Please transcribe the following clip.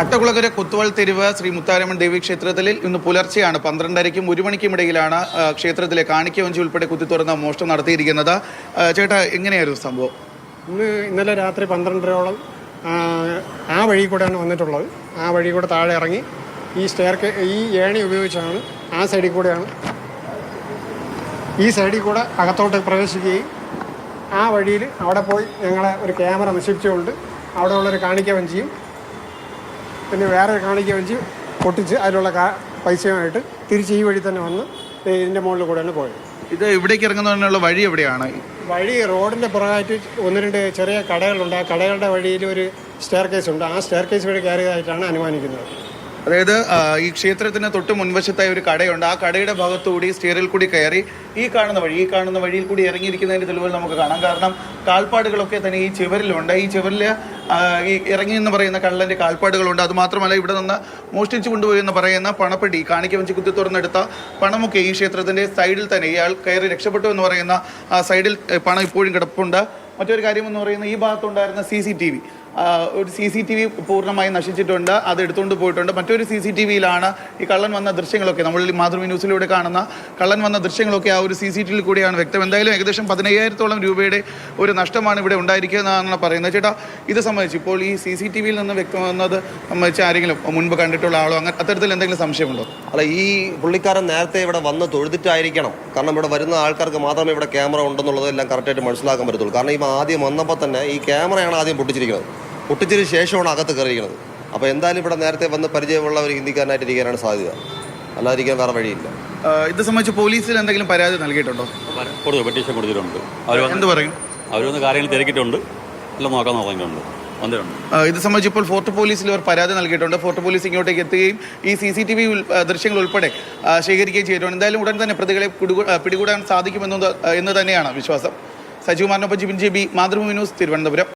അട്ടകുളകര കൊത്തുവാൾ തെരുവ് ശ്രീ മുത്താരമ്മൻ ദേവി ക്ഷേത്രത്തിൽ ഇന്ന് പുലർച്ചെയാണ് 12:30-ക്കും 1 മണിക്കും ഇടയിലാണ് ക്ഷേത്രത്തിലെ കാണിക്കവഞ്ചി ഉൾപ്പെടെ കുത്തി തുറന്ന മോഷണം നടത്തിയിരിക്കുന്നത്. ചേട്ടാ, എങ്ങനെയായിരുന്നു സംഭവം? ഇന്നലെ രാത്രി 12:30-ഓളം ആ വഴി കൂടെയാണ് വന്നിട്ടുള്ളത്. ആ വഴി കൂടെ താഴെ ഇറങ്ങി ഈ ഏണി ഉപയോഗിച്ചാണ് ഈ സൈഡിൽ കൂടെ അകത്തോട്ട് പ്രവേശിക്കുകയും ആ വഴിയിൽ അവിടെ പോയി ഞങ്ങളെ ഒരു ക്യാമറ നശിപ്പിച്ചുകൊണ്ട് അവിടെ ഉള്ളൊരു കാണിക്കവഞ്ചിയും പിന്നെ വേറെ കാണിക്കവഞ്ചി പൊട്ടിച്ച് അതിലുള്ള പൈസയുമായിട്ട് തിരിച്ച് ഈ വഴി തന്നെ വന്ന് ഇതിൻ്റെ മുകളിൽ കൂടെയാണ് പോയത്. ഇത് ഇവിടേക്ക് ഇറങ്ങുന്നതിനുള്ള വഴി എവിടെയാണ്? വഴി റോഡിൻ്റെ പുറകായിട്ട് 1-2 ചെറിയ കടകളുണ്ട്. ആ കടകളുടെ വഴിയിൽ ഒരു സ്റ്റെയർ കേസ് ഉണ്ട്. ആ സ്റ്റെയർ കേസ് വഴി കയറിയതായിട്ടാണ് അനുമാനിക്കുന്നത്. അതായത് ഈ ക്ഷേത്രത്തിന് തൊട്ട് മുൻവശത്തായി ഒരു കടയുണ്ട്. ആ കടയുടെ ഭാഗത്തുകൂടി സ്റ്റെയറിൽ കൂടി കയറി ഈ കാണുന്ന വഴിയിൽ കൂടി ഇറങ്ങിയിരിക്കുന്നതിൻ്റെ തെളിവുകൾ നമുക്ക് കാണാം. കാരണം കാൽപ്പാടുകളൊക്കെ തന്നെ ഈ ചുവരിലുണ്ട്. ഈ ചുവരിൽ ഈ ഇറങ്ങി എന്ന് പറയുന്ന കള്ളൻ്റെ കാൽപ്പാടുകളുണ്ട്. അതുമാത്രമല്ല, ഇവിടെ നിന്ന് മോഷ്ടിച്ചു കൊണ്ടുപോയി എന്ന് പറയുന്ന പണപ്പെട്ടി, കാണിക്കവഞ്ചി കുത്തി തുറന്നെടുത്ത പണമൊക്കെ ഈ ക്ഷേത്രത്തിൻ്റെ സൈഡിൽ തന്നെ ഇയാൾ കയറി രക്ഷപ്പെട്ടു എന്ന് പറയുന്ന ആ സൈഡിൽ പണം ഇപ്പോഴും കിടപ്പുണ്ട്. മറ്റൊരു കാര്യമെന്ന് പറയുന്നത്, ഈ ഭാഗത്തുണ്ടായിരുന്ന ഒരു CCTV പൂർണ്ണമായി നശിച്ചിട്ടുണ്ട്. അത് എടുത്തുകൊണ്ട് പോയിട്ടുണ്ട്. മറ്റൊരു CCTVയിലാണ് ഈ കള്ളൻ വന്ന ദൃശ്യങ്ങളൊക്കെ, നമ്മൾ മാതൃഭൂമി ന്യൂസിലൂടെ കാണുന്ന കള്ളൻ വന്ന ദൃശ്യങ്ങളൊക്കെ ആ ഒരു CCTVയിൽ കൂടിയാണ് വ്യക്തം. എന്തായാലും ഏകദേശം 15,000-ഓളം രൂപയുടെ ഒരു നഷ്ടമാണ് ഇവിടെ ഉണ്ടായിരിക്കുന്നതെന്നാണ് പറയുന്നത്. ചേട്ടാ, ഇത് സംബന്ധിച്ച് ഇപ്പോൾ ഈ CCTVയിൽ നിന്ന് വ്യക്തമാകുന്നത് സംബന്ധിച്ച് ആരെങ്കിലും മുൻപ് കണ്ടിട്ടുള്ള ആളോ അങ്ങനെ അത്തരത്തിൽ എന്തെങ്കിലും സംശയമുണ്ടോ? അല്ല, ഈ പുള്ളിക്കാരൻ നേരത്തെ ഇവിടെ വന്ന് തൊഴുതിട്ടായിരിക്കണം. കാരണം ഇവിടെ വരുന്ന ആൾക്കാർക്ക് മാത്രമേ ഇവിടെ ക്യാമറ ഉണ്ടെന്നുള്ളത് എല്ലാം കറക്റ്റായിട്ട് മനസ്സിലാക്കാൻ പറ്റത്തുള്ളൂ. കാരണം ഇവ ആദ്യം വന്നപ്പോൾ തന്നെ ഈ ക്യാമറയാണ് ആദ്യം പൊട്ടിച്ചതിന് ശേഷമാണ് അകത്ത് കയറിയിരിക്കുന്നത്. അപ്പോൾ എന്തായാലും ഇവിടെ നേരത്തെ വന്ന് പരിചയമുള്ള ഒരു ഹിന്ദിക്കാരനായിട്ട് ഇരിക്കാനാണ് സാധ്യത, അല്ലാതിരിക്കാൻ വേറെ വഴിയില്ല. ഇത് സംബന്ധിച്ച് പോലീസിൽ എന്തെങ്കിലും പരാതി നൽകിയിട്ടുണ്ടോ? പെറ്റീഷൻ കൊടുത്തിട്ടുണ്ട്. എന്ത് പറയും? അവരൊന്ന് കാര്യങ്ങൾ തിരക്കിയിട്ടുണ്ട്, എല്ലാം നോക്കാൻ നോക്കിയിട്ടുണ്ട്. ഇത് സംബന്ധിച്ച് ഇപ്പോൾ ഫോർട്ട് പോലീസിൽ അവർ പരാതി നൽകിയിട്ടുണ്ട്. ഫോർട്ട് പോലീസ് ഇങ്ങോട്ടേക്ക് എത്തുകയും ഈ CCTV ദൃശ്യങ്ങൾ ഉൾപ്പെടെ ശേഖരിക്കുകയും ചെയ്തിട്ടുണ്ട്. എന്തായാലും ഉടൻ തന്നെ പ്രതികളെ പിടികൂടാൻ സാധിക്കുമെന്ന് തന്നെയാണ് വിശ്വാസം. സജീവ് മാറിനൊപ്പം ജിബിൻ JB, മാതൃഭൂമി ന്യൂസ്, തിരുവനന്തപുരം.